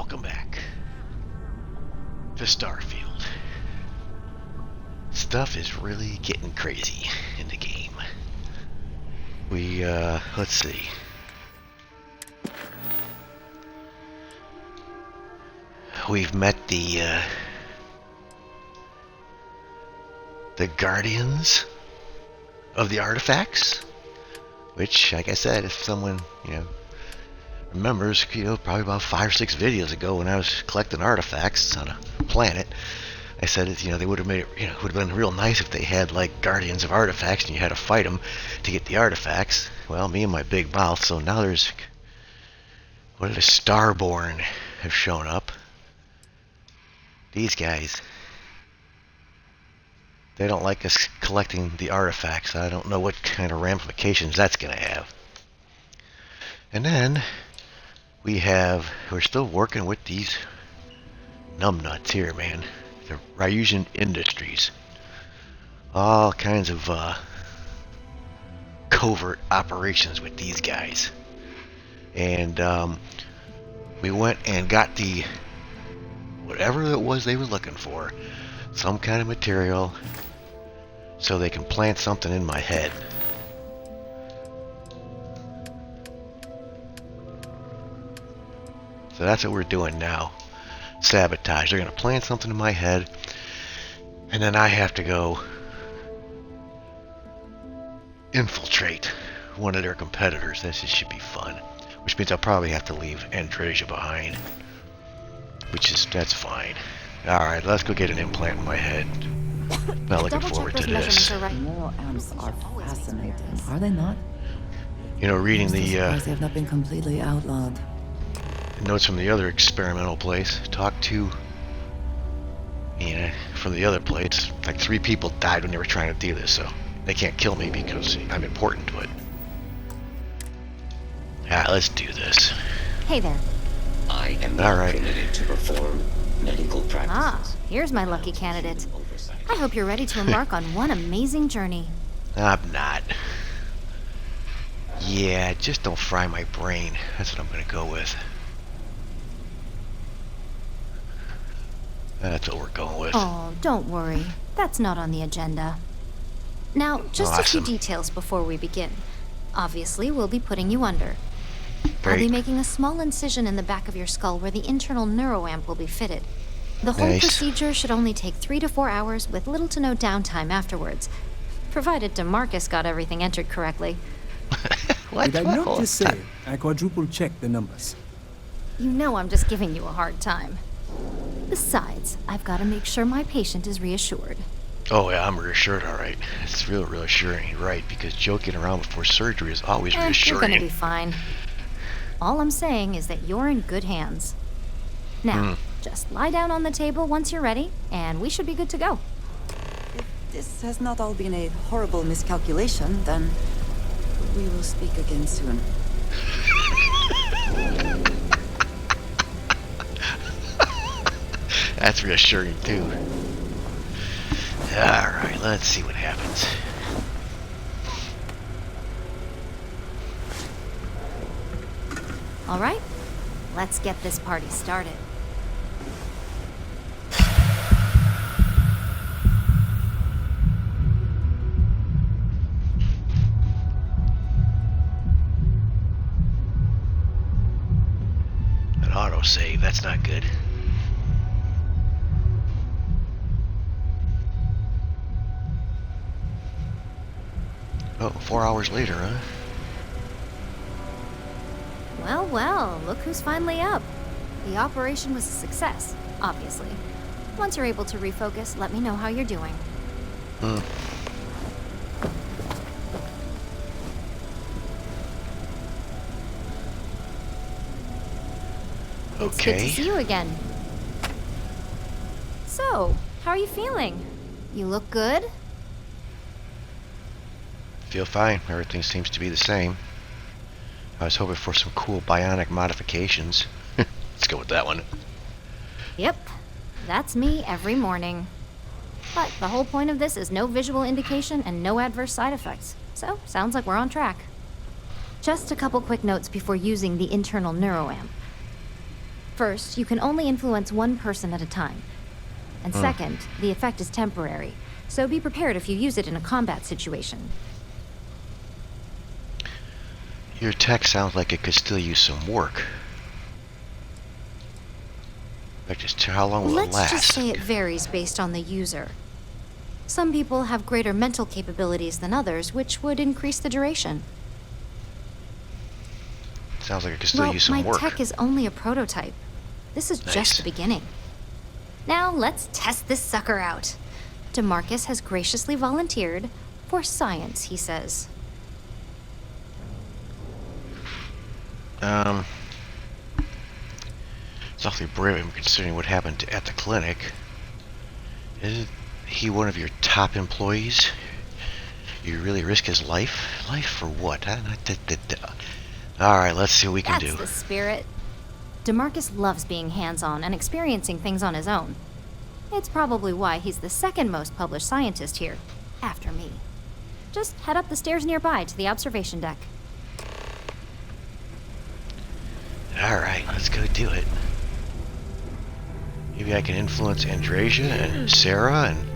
welcome back to Starfield. Stuff is really getting crazy in the game. Let's see. We've met the guardians of the artifacts, which, like I said, if someone, remembers, probably about 5 or 6 videos ago when I was collecting artifacts on a planet, I said, they would have made it, would have been real nice if they had, like, guardians of artifacts and you had to fight them to get the artifacts. Well, me and my big mouth, so now there's, what are the Starborn have shown up. These guys, they don't like us collecting the artifacts. I don't know what kind of ramifications that's going to have. And then we're still working with these numbnuts here, man. The Ryujin Industries. All kinds of covert operations with these guys. And we went and got the whatever it was they were looking for, some kind of material, so they can plant something in my head. So that's what we're doing now. Sabotage. They're going to plant something in my head, and then I have to go infiltrate one of their competitors. This should be fun. Which means I'll probably have to leave Andresia behind. That's fine. Alright, let's go get an implant in my head. Not looking forward to this. Neuroamps are fascinating, are they not? Reading the they have not been completely outlawed. notes from the other experimental place. Talked to, from the other place. Like 3 people died when they were trying to do this, so they can't kill me because I'm important, but... let's do this. Hey there. I am not permitted to perform medical practices. Here's my lucky candidate. I hope you're ready to embark on one amazing journey. I'm not. Yeah, just don't fry my brain. That's what I'm gonna go with. That's what we're going with. Oh, don't worry. That's not on the agenda. Now, just Awesome. a few details before we begin. Obviously, we'll be putting you under. I'll Great. be making a small incision in the back of your skull where the internal neuroamp will be fitted. The whole Nice. procedure should only take 3 to 4 hours with little to no downtime afterwards, provided DeMarcus got everything entered correctly. What? Did I What? not Hold just on. say I quadruple checked the numbers? You know I'm just giving you a hard time. Besides, I've got to make sure my patient is reassured. Oh yeah, I'm reassured, alright. It's real reassuring, right? Because joking around before surgery is always You're gonna reassuring. be fine. All I'm saying is that you're in good hands. Now, just lie down on the table once you're ready, and we should be good to go. If this has not all been a horrible miscalculation, then we will speak again soon. That's reassuring too. Alright, let's see what happens. All right? Let's get this party started. An autosave, that's not good. Oh, 4 hours later, huh? Well, well, look who's finally up. The operation was a success, obviously. Once you're able to refocus, let me know how you're doing. It's good Okay. to see you again. So, how are you feeling? You look good? Feel fine. Everything seems to be the same. I was hoping for some cool bionic modifications. Let's go with that one. Yep, that's me every morning. But the whole point of this is no visual indication and no adverse side effects. So, sounds like we're on track. Just a couple quick notes before using the internal neuroamp. First, you can only influence one person at a time. And second, the effect is temporary, so be prepared if you use it in a combat situation. Your tech sounds like it could still use some work. Like, just how long will it Let's last? just say it varies based on the user. Some people have greater mental capabilities than others, which would increase the duration. Sounds like it could still use some my work. tech is only a prototype. This is Nice. just the beginning. Now let's test this sucker out. DeMarcus has graciously volunteered for science, he says. It's awfully brave of him considering what happened at the clinic. Isn't he one of your top employees? You really risk his life? Life for what? Alright, let's see what we can do. That's the spirit. DeMarcus loves being hands-on and experiencing things on his own. It's probably why he's the second most published scientist here, after me. Just head up the stairs nearby to the observation deck. Alright, let's go do it. Maybe I can influence Andrasia and Sarah and...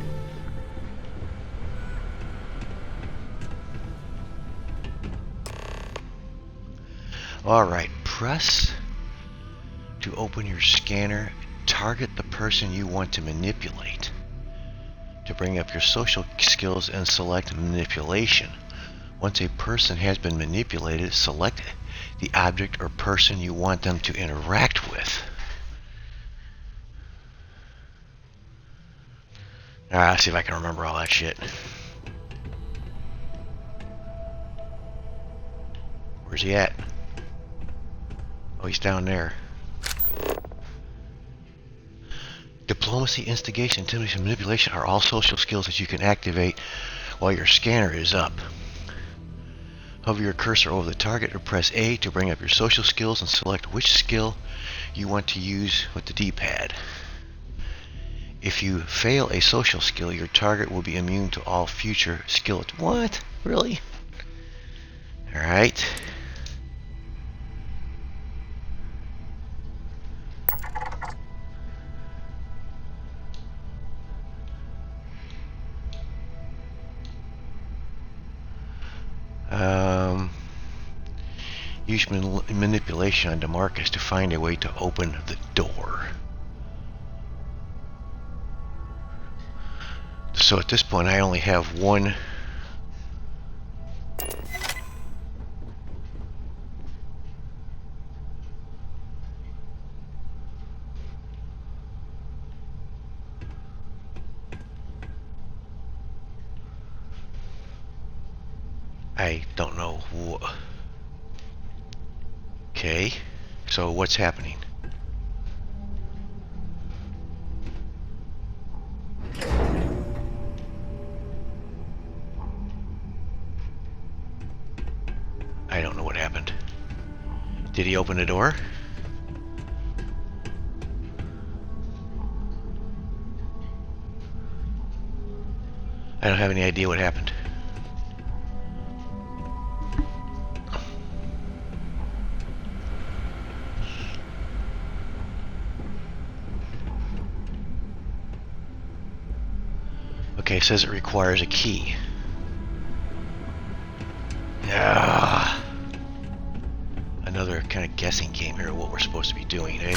Alright, press to open your scanner. Target the person you want to manipulate. To bring up your social skills and select manipulation. Once a person has been manipulated, select the object or person you want them to interact with. Alright, let's see if I can remember all that shit. Where's he at? Oh, he's down there. Diplomacy, instigation, intimidation, manipulation are all social skills that you can activate while your scanner is up. Hover your cursor over the target or press A to bring up your social skills and select which skill you want to use with the D-pad. If you fail a social skill, your target will be immune to all future skills. What? Really? Alright. Use manipulation on DeMarcus to find a way to open the door. So at this point I only have one. I don't know. Okay, so what's happening? I don't know what happened. Did he open the door? I don't have any idea what happened. Okay, it says it requires a key. Ah, another kind of guessing game here of what we're supposed to be doing, eh?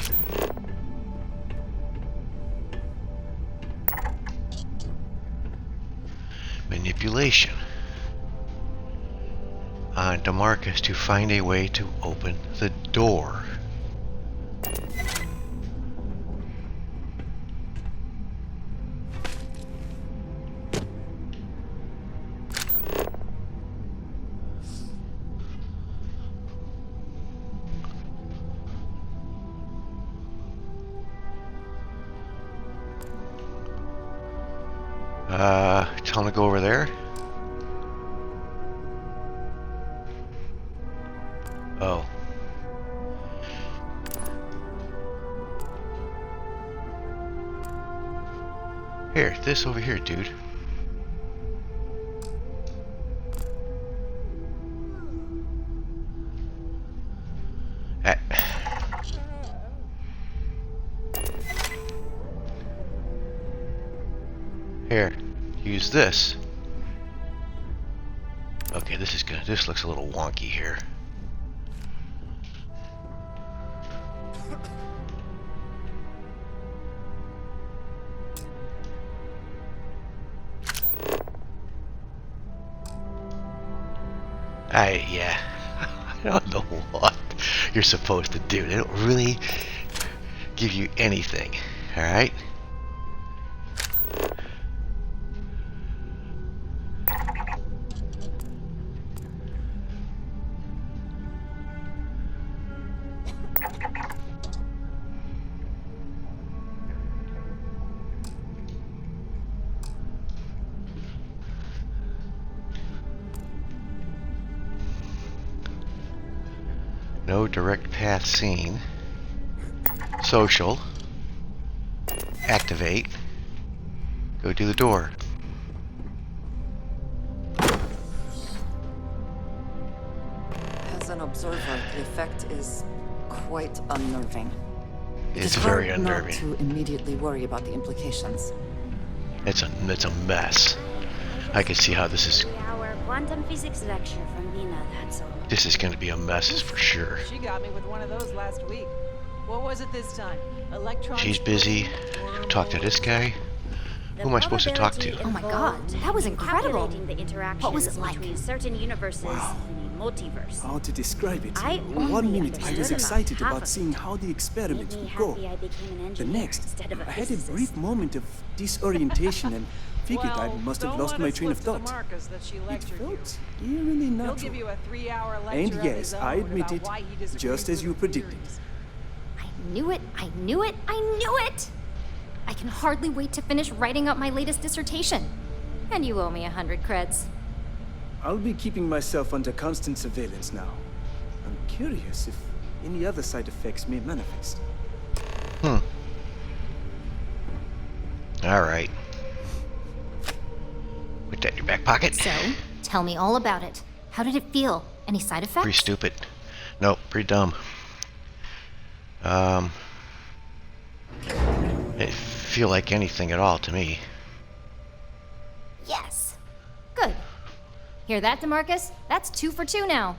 Manipulation. On DeMarcus to find a way to open the door. Tell him to go over there. Oh. Here, this over here, dude. Here, use this. Okay, this is good. This looks a little wonky here. Yeah. I don't know what you're supposed to do. They don't really give you anything. Alright? No direct path seen. Social. Activate. Go to the door. As an observer, the effect is quite unnerving. It's It's very hard unnerving. not to immediately worry about the implications. It's a mess. I can see how this is. Our quantum physics lecture from Nina, that's all. This is going to be a mess, is for sure. She got me with one of those last week. What was it this time? Electron. She's busy. Talk to this guy. Who am I supposed to talk to? Oh my god, that was incredible. What was it like? Between certain universes Wow. in the multiverse. How to describe it? I only One minute I was understood excited about half about of seeing it. how the experiments Made me would go. happy I became an The engineer next, instead of a I had a physicist. brief moment of disorientation and figured I must have lost my train of thought. It felt eerily He'll natural. give you a 3-hour lecture And of yes, his I own admit about it, why he disagrees just as with you the predicted. theories. I knew it, I knew it, I knew it! I can hardly wait to finish writing up my latest dissertation. And you owe me 100 creds. I'll be keeping myself under constant surveillance now. I'm curious if any other side effects may manifest. Alright. Put that in your back pocket. So, tell me all about it. How did it feel? Any side effects? Pretty stupid. Nope, pretty dumb. It feel like anything at all to me. Yes. Good. Hear that, DeMarcus? That's 2 for 2 now.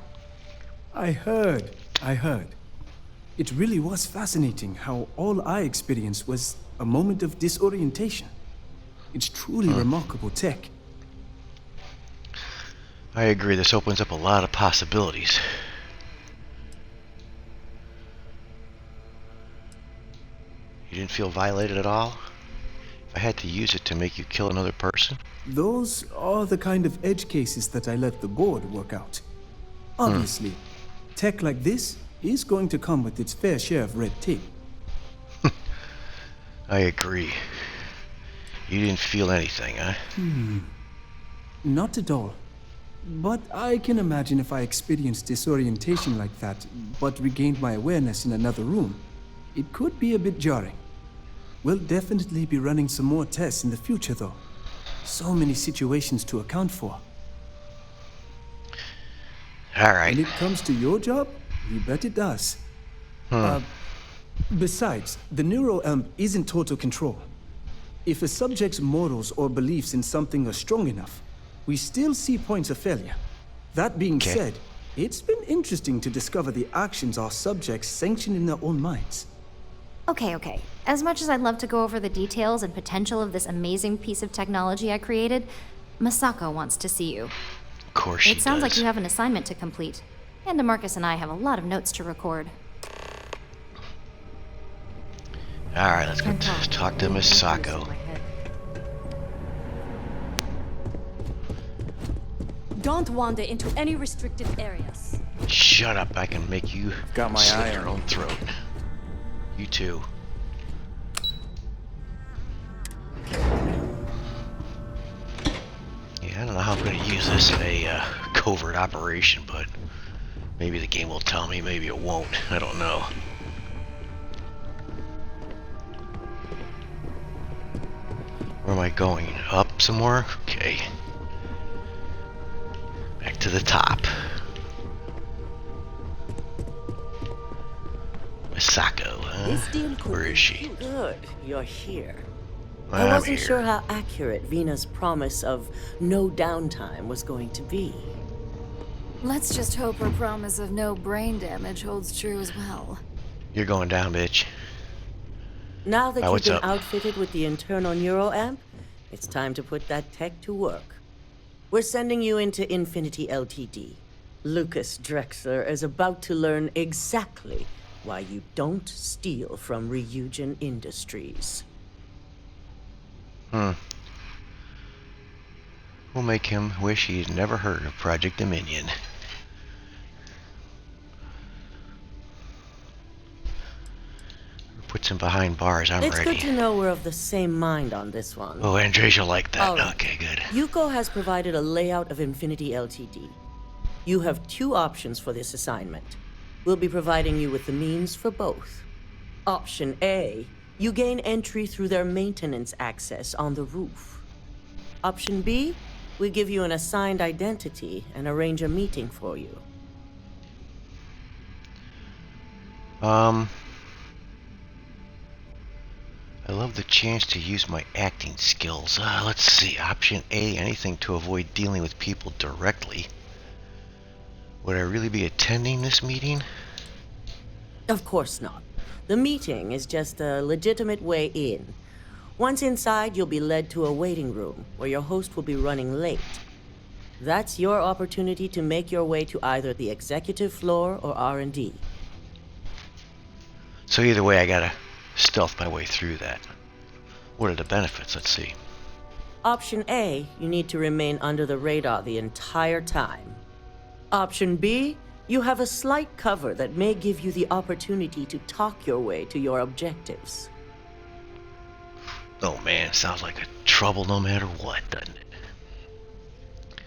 I heard. It really was fascinating how all I experienced was a moment of disorientation. It's truly remarkable tech. I agree, this opens up a lot of possibilities. You didn't feel violated at all? If I had to use it to make you kill another person? Those are the kind of edge cases that I let the board work out. Obviously, tech like this is going to come with its fair share of red tape. I agree. You didn't feel anything, huh? Not at all. But I can imagine if I experienced disorientation like that, but regained my awareness in another room, it could be a bit jarring. We'll definitely be running some more tests in the future, though. So many situations to account for. Alright. When it comes to your job, you bet it does. Besides, the neuroamp isn't total control. If a subject's morals or beliefs in something are strong enough, we still see points of failure. That being Okay. said, it's been interesting to discover the actions our subjects sanction in their own minds. Okay. As much as I'd love to go over the details and potential of this amazing piece of technology I created, Masako wants to see you. Of course she It sounds like does. you have an assignment to complete. And DeMarcus and I have a lot of notes to record. Alright, let's go Can't talk. talk to Miss Sacco. Don't wander into any restricted areas. Shut up, I can make you Got my slit eye your on own throat. You too. Yeah, I don't know how I'm going to use this in a covert operation, but maybe the game will tell me, maybe it won't. I don't know. Where am I going? Up some more? Okay. Back to the top. Misako, huh? This deal could Where be is she? Good, you're here. I I'm wasn't here. sure how accurate Vina's promise of no downtime was going to be. Let's just hope her promise of no brain damage holds true as well. You're going down, bitch. Now that you've What's been up? outfitted with the internal neuroamp, it's time to put that tech to work. We're sending you into Infinity Ltd. Lucas Drexler is about to learn exactly why you don't steal from Ryujin Industries. We'll make him wish he'd never heard of Project Dominion. Puts him behind bars, I'm It's ready. good to know we're of the same mind on this one. Oh, Andres, you'll like that. All right. Okay, good. Yuko has provided a layout of Infinity Ltd. You have two options for this assignment. We'll be providing you with the means for both. Option A, you gain entry through their maintenance access on the roof. Option B, we give you an assigned identity and arrange a meeting for you. I love the chance to use my acting skills. Let's see. Option A, anything to avoid dealing with people directly. Would I really be attending this meeting? Of course not. The meeting is just a legitimate way in. Once inside, you'll be led to a waiting room where your host will be running late. That's your opportunity to make your way to either the executive floor or R&D. So either way, I gotta stealth my way through that. What are the benefits? Let's see. Option A, you need to remain under the radar the entire time. Option B, you have a slight cover that may give you the opportunity to talk your way to your objectives. Oh man, sounds like a trouble no matter what, doesn't it?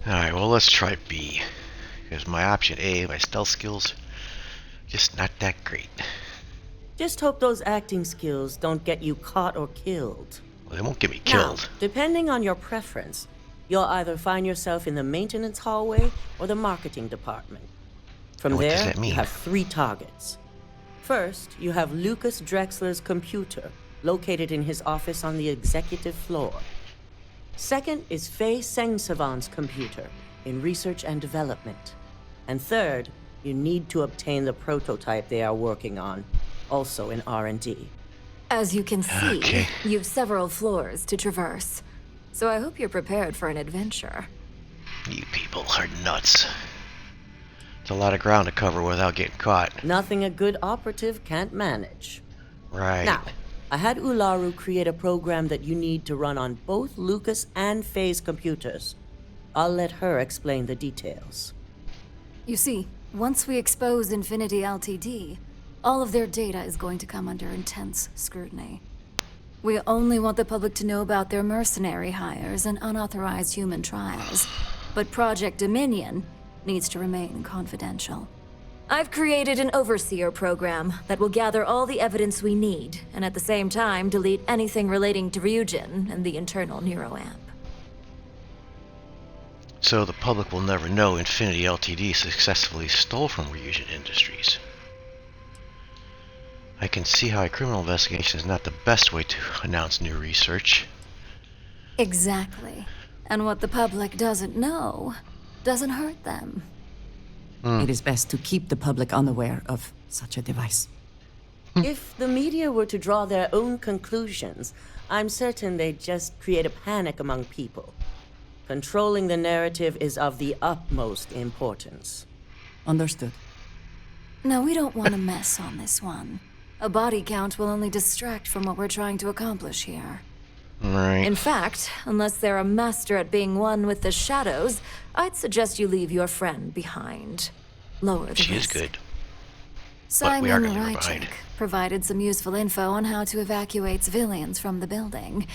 Alright, well let's try B. Because my option A, my stealth skills, just not that great. Just hope those acting skills don't get you caught or killed. Well, they won't get me Now, killed. depending on your preference, you'll either find yourself in the maintenance hallway or the marketing department. From And what does there, that mean? you have 3 targets. First, you have Lucas Drexler's computer, located in his office on the executive floor. Second is Faye Sengsavan's computer, in research and development. And third, you need to obtain the prototype they are working on, also in R&D. As you can see, Okay. you've several floors to traverse. So I hope you're prepared for an adventure. You people are nuts. It's a lot of ground to cover without getting caught. Nothing a good operative can't manage. Right. Now, I had Ularu create a program that you need to run on both Lucas and Faye's computers. I'll let her explain the details. You see, once we expose Infinity Ltd., all of their data is going to come under intense scrutiny. We only want the public to know about their mercenary hires and unauthorized human trials, but Project Dominion needs to remain confidential. I've created an overseer program that will gather all the evidence we need, and at the same time delete anything relating to Ryujin and the internal neuroamp. So the public will never know Infinity Ltd. Successfully stole from Ryujin Industries. I can see how a criminal investigation is not the best way to announce new research. Exactly. And what the public doesn't know doesn't hurt them. It is best to keep the public unaware of such a device. If the media were to draw their own conclusions, I'm certain they'd just create a panic among people. Controlling the narrative is of the utmost importance. Understood. No, we don't want to mess on this one. A body count will only distract from what we're trying to accomplish here. Right. In fact, unless they're a master at being one with the shadows, I'd suggest you leave your friend behind. Lower the She is risk. good. But we are Simon gonna leave her behind. Ryujin provided some useful info on how to evacuate civilians from the building.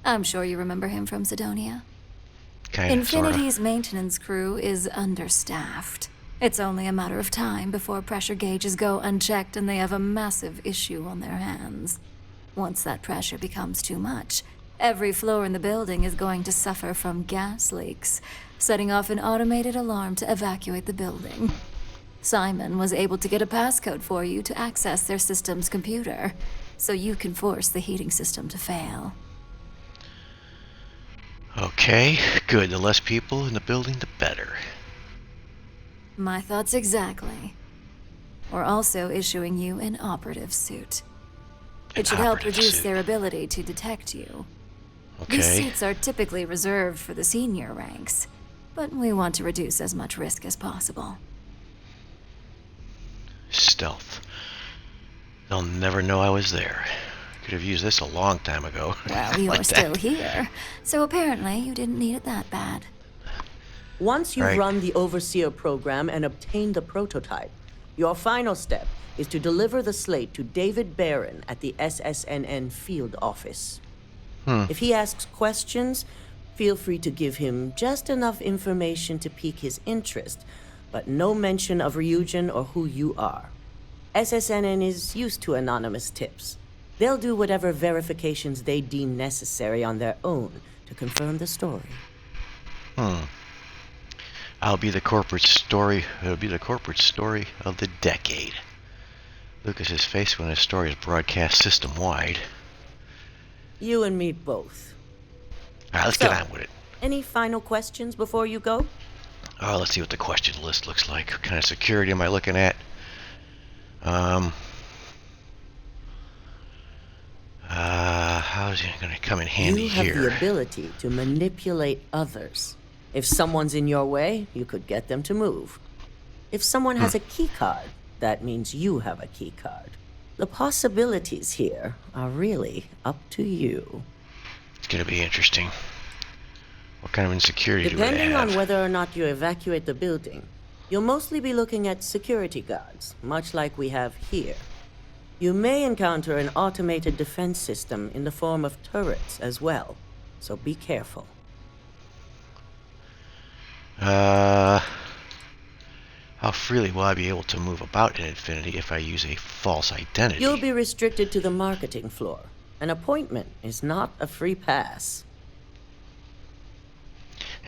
I'm sure you remember him from Sidonia. Kind of, sorta. Infinity's maintenance crew is understaffed. It's only a matter of time before pressure gauges go unchecked and they have a massive issue on their hands. Once that pressure becomes too much, every floor in the building is going to suffer from gas leaks, setting off an automated alarm to evacuate the building. Simon was able to get a passcode for you to access their system's computer. so you can force the heating system to fail. Okay, good. The less people in the building, the better. My thoughts exactly. We're also issuing you an operative suit. It should help reduce their ability to detect you. Okay. These suits are typically reserved for the senior ranks, but we want to reduce as much risk as possible. Stealth. They'll never know I was there. Could have used this a long time ago. Well, you're still here, so apparently you didn't need it that bad. Once you run the Overseer program and obtain the prototype, your final step is to deliver the slate to David Barron at the SSNN field office. If he asks questions, feel free to give him just enough information to pique his interest, but no mention of Ryujin or who you are. SSNN is used to anonymous tips. They'll do whatever verifications they deem necessary on their own to confirm the story. It'll be the corporate story of the decade. Lucas's face when his story is broadcast system-wide. You and me both. Alright, let's get on with it. Any final questions before you go? Oh, let's see what the question list looks like. What kind of security am I looking at? How is it going to come in handy here? You have the ability to manipulate others. If someone's in your way, you could get them to move. If someone has a key card, that means you have a key card. The possibilities here are really up to you. It's going to be interesting. What kind of insecurity do I have? Depending on whether or not you evacuate the building, you'll mostly be looking at security guards, much like we have here. You may encounter an automated defense system in the form of turrets as well, so be careful. How freely will I be able to move about in Infinity if I use a false identity? You'll be restricted to the marketing floor. An appointment is not a free pass.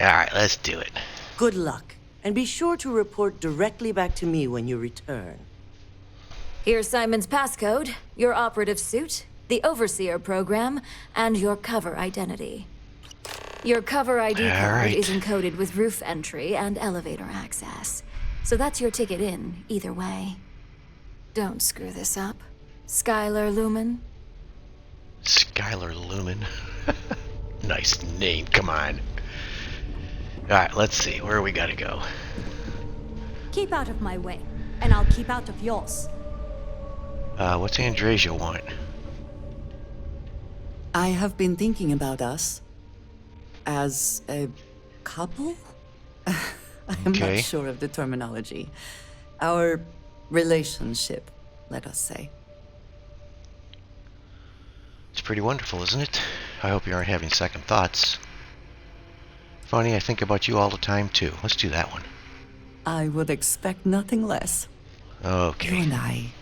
Alright, let's do it. Good luck, and be sure to report directly back to me when you return. Here's Simon's passcode, your operative suit, the Overseer program, and your cover identity. Your cover ID card is encoded with roof entry and elevator access. So that's your ticket in, either way. Don't screw this up. Skylar Lumen? Skylar Lumen. Nice name, come on. Alright, let's see, where we gotta go? Keep out of my way, and I'll keep out of yours. What's Andresia want? I have been thinking about us as a couple? I'm not sure of the terminology. Our relationship, let us say. It's pretty wonderful, isn't it? I hope you aren't having second thoughts. Funny, I think about you all the time, too. Let's do that one. I would expect nothing less. Okay. You and I,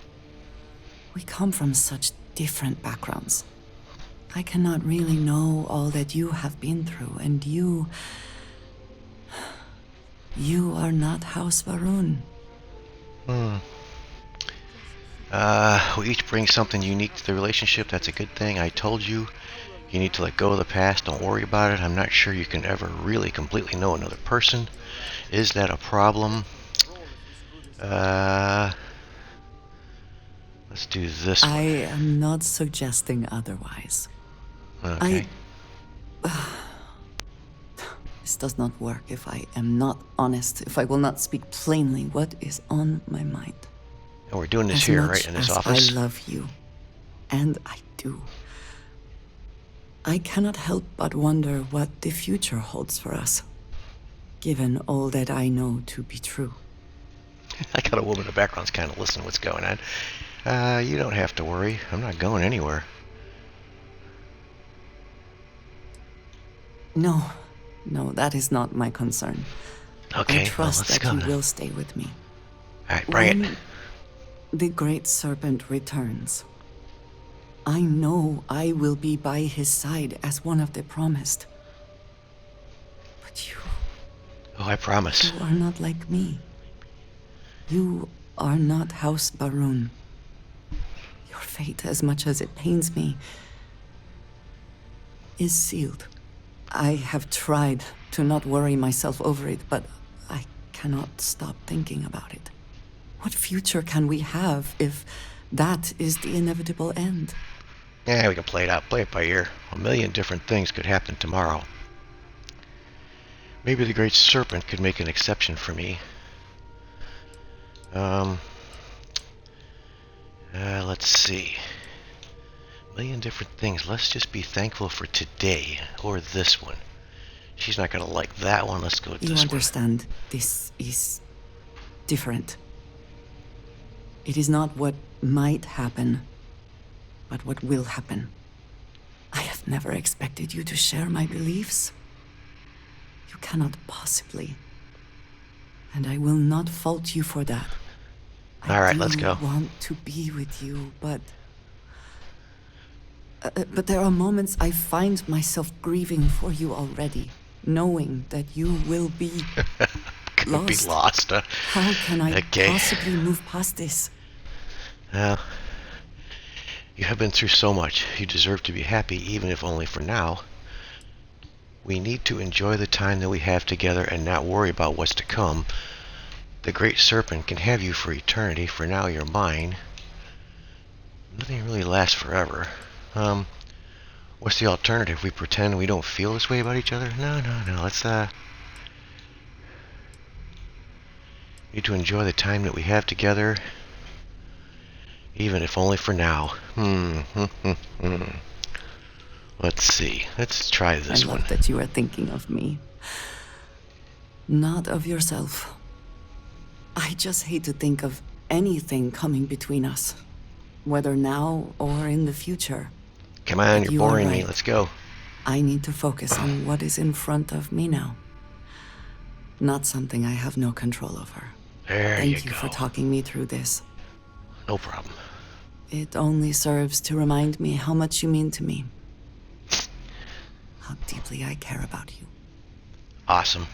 we come from such different backgrounds. I cannot really know all that you have been through, and you are not House Varun. We each bring something unique to the relationship. That's a good thing. I told you, you need to let go of the past. Don't worry about it. I'm not sure you can ever really completely know another person. Is that a problem? Let's do this one. I am not suggesting otherwise. Okay. This does not work if I am not honest, if I will not speak plainly what is on my mind. And we're doing this here, right, in this office? I love you, and I do. I cannot help but wonder what the future holds for us, given all that I know to be true. I got a woman in the background's kind of listening to what's going on. You don't have to worry. I'm not going anywhere. No, that is not my concern. Okay, I trust let's that go you then. will stay with me. Alright, bring it. When the Great Serpent returns, I know I will be by his side as one of the promised. But you... Oh, I promise. You are not like me. You are not House Barun. Your fate, as much as it pains me, is sealed. I have tried to not worry myself over it, but I cannot stop thinking about it. What future can we have if that is the inevitable end? Yeah, we can play it out, play it by ear. A million different things could happen tomorrow. Maybe the Great Serpent could make an exception for me. Let's see. A million different things. Let's just be thankful for today, or this one. She's not gonna like that one. Let's go with this one. You understand, this is different. It is not what might happen, but what will happen. I have never expected you to share my beliefs. You cannot possibly. And I will not fault you for that. All right, let's go. I want to be with you, but there are moments I find myself grieving for you already, knowing that you will be lost. Be lost. How can I possibly move past this? Well, you have been through so much. You deserve to be happy, even if only for now. We need to enjoy the time that we have together and not worry about what's to come. The Great Serpent can have you for eternity. For now, you're mine. Nothing really lasts forever. What's the alternative? We pretend we don't feel this way about each other? No. Let's, need to enjoy the time that we have together, even if only for now. Let's see. Let's try this one. I love that you are thinking of me, not of yourself. I just hate to think of anything coming between us, whether now or in the future. Come on, you're boring me. Let's go. I need to focus on what is in front of me now, not something I have no control over. There you go. Thank you for talking me through this. No problem. It only serves to remind me how much you mean to me. How deeply I care about you. Awesome.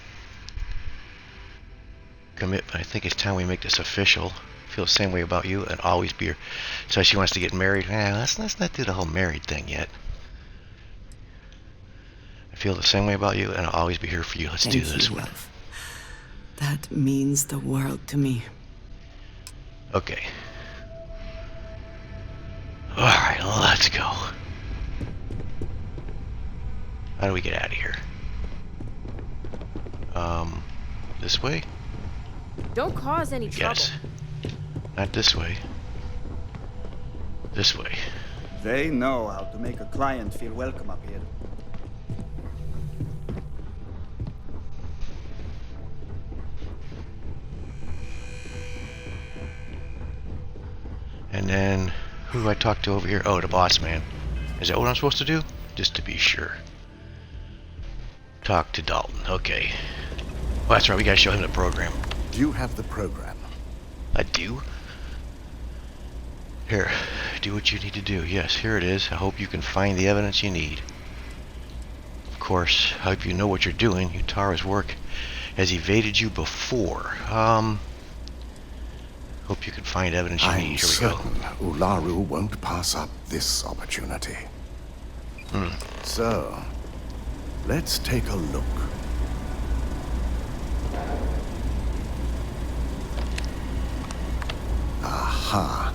Commitment. I think it's time we make this official. Feel the same way about you and always be her. So she wants to get married. Let's not do the whole married thing yet. I feel the same way about you and I'll always be here for you. Let's do this one. Love. That means the world to me. Okay. Alright, let's go. How do we get out of here? This way? Don't cause any trouble. Yes. Not this way. This way. They know how to make a client feel welcome up here. And then, who do I talk to over here? Oh, the boss man. Is that what I'm supposed to do? Just to be sure. Talk to Dalton. Okay. Well, that's right. We gotta show him the program. Do you have the program? I do? Here. Do what you need to do. Yes, here it is. I hope you can find the evidence you need. Of course, I hope you know what you're doing. Utara's work has evaded you before. Hope you can find evidence you need. Here we go. Ularu won't pass up this opportunity. So, let's take a look. Aha.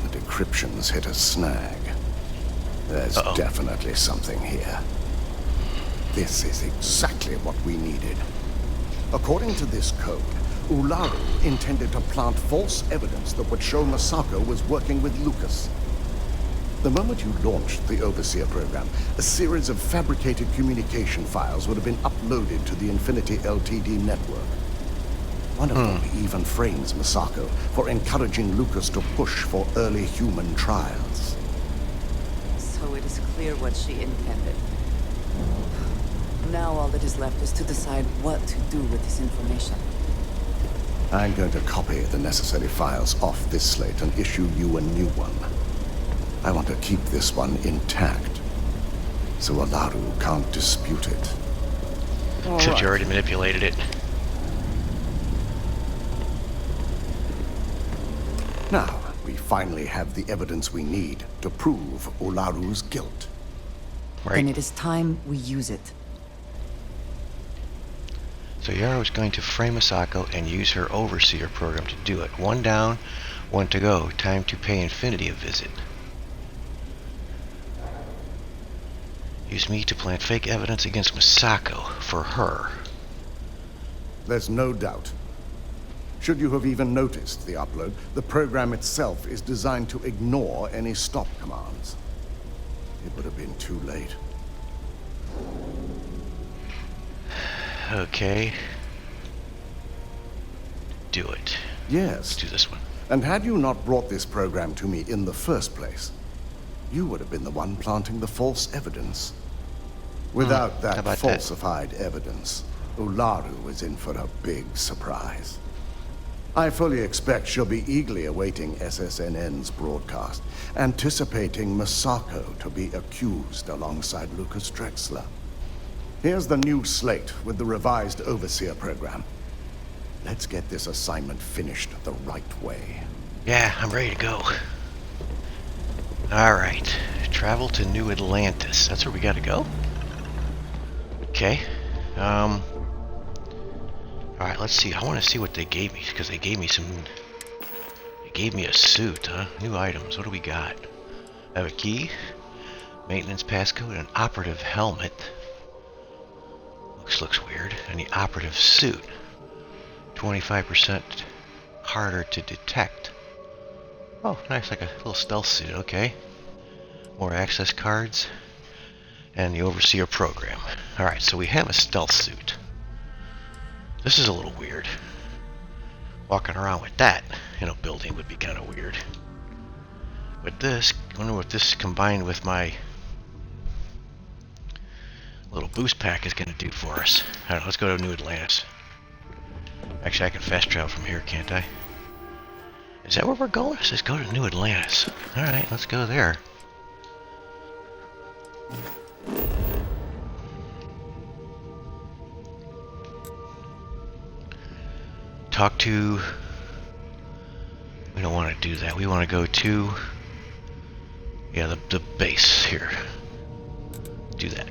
The decryption's hit a snag. There's definitely something here. This is exactly what we needed. According to this code, Ularu intended to plant false evidence that would show Masako was working with Lucas. The moment you launched the Overseer program, a series of fabricated communication files would have been uploaded to the Infinity Ltd network. One of them even frames Masako for encouraging Lucas to push for early human trials. So it is clear what she intended. Now all that is left is to decide what to do with this information. I'm going to copy the necessary files off this slate and issue you a new one. I want to keep this one intact, so Ularu can't dispute it. Except you already manipulated it. Now, we finally have the evidence we need to prove Ularu's guilt. Right. Then it is time we use it. So Yara is going to frame Misako and use her overseer program to do it. One down, one to go. Time to pay Infinity a visit. Use me to plant fake evidence against Misako for her. There's no doubt. Should you have even noticed the upload, the program itself is designed to ignore any stop commands. It would have been too late. Okay. Do it. Yes. Let's do this one. And had you not brought this program to me in the first place, you would have been the one planting the false evidence. Without that falsified evidence, Ularu is in for a big surprise. I fully expect she'll be eagerly awaiting SSNN's broadcast, anticipating Misako to be accused alongside Lucas Drexler. Here's the new slate with the revised Overseer program. Let's get this assignment finished the right way. Yeah, I'm ready to go. Alright. Travel to New Atlantis. That's where we gotta go? Okay. Alright, let's see. I want to see what they gave me, because they gave me some... They gave me a suit, huh? New items. What do we got? I have a key, maintenance passcode, and an operative helmet. Looks weird. And the operative suit. 25% harder to detect. Oh, nice, like a little stealth suit. Okay. More access cards. And the Overseer program. Alright, so we have a stealth suit. This is a little weird. Walking around with that in a building would be kind of weird. But this, I wonder what this combined with my little boost pack is going to do for us. I don't know, let's go to New Atlantis. Actually, I can fast travel from here, can't I? Is that where we're going? It says go to New Atlantis. Alright, let's go there. Talk to... We don't want to do that. We want to go to... Yeah, the base here. Do that.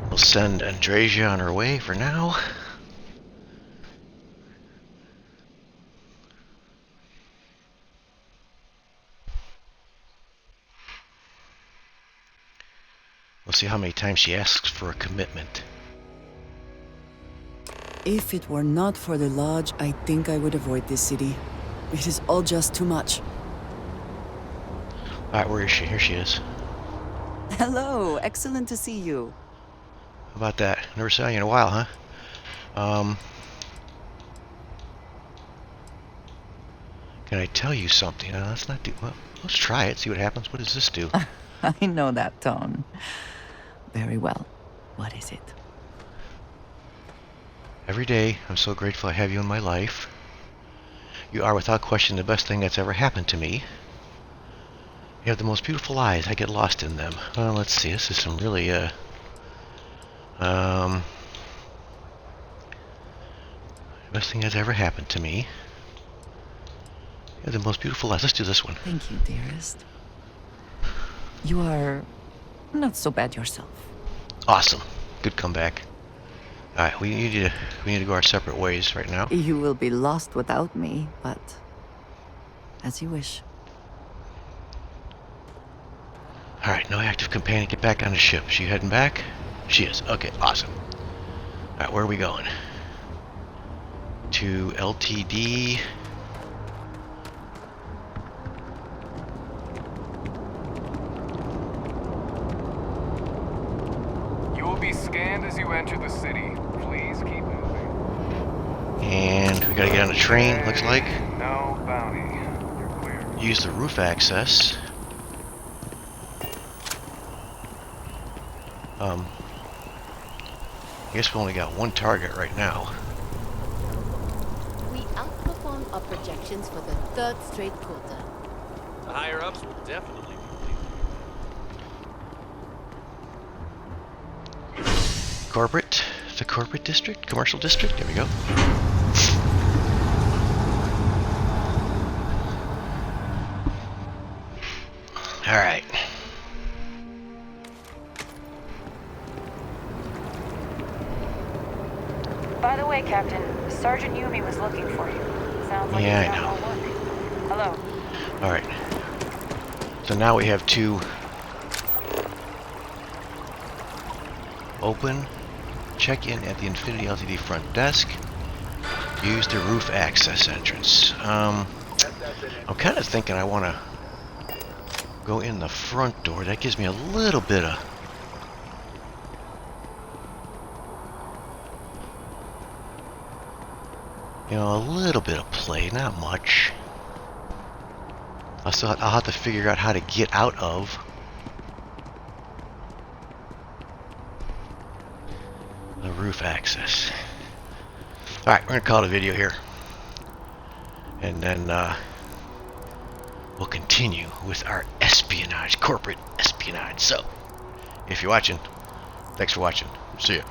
We'll send Andresia on her way for now. We'll see how many times she asks for a commitment. If it were not for the lodge, I think I would avoid this city. It is all just too much. Alright, where is she? Here she is. Hello, excellent to see you. How about that? Never saw you in a while, huh? Can I tell you something? Let's not do... Well, let's try it, see what happens. What does this do? I know that tone. Very well. What is it? Every day, I'm so grateful I have you in my life. You are, without question, the best thing that's ever happened to me. You have the most beautiful eyes. I get lost in them. Let's see. This is some really, best thing that's ever happened to me. You have the most beautiful eyes. Let's do this one. Thank you, dearest. You are not so bad yourself. Awesome. Good comeback. Alright, we need to go our separate ways right now. You will be lost without me, but as you wish. Alright, no active companion. Get back on the ship. She heading back? She is. Okay, awesome. Alright, where are we going? To LTD. You will be scanned as you enter the city. Please keep moving. And we gotta get on a train, looks like. No bounty. You're clear. Use the roof access. I guess we only got one target right now. We outperformed our projections for the third straight quarter. The higher-ups will definitely be pleased. Corporate. The corporate district? Commercial district? There we go. Alright. By the way, Captain, Sergeant Yumi was looking for you. Sounds like yeah, he's I know. got more work. Hello. Alright. So now we have to open, check in at the Infinity Ltd front desk, use the roof access entrance. I'm kind of thinking I want to go in the front door. That gives me a little bit of a little bit of play, not much. I'll have to figure out how to get out of the roof access. Alright, we're going to call it a video here. And then we'll continue with our espionage, corporate espionage. So, if you're watching, thanks for watching. See ya.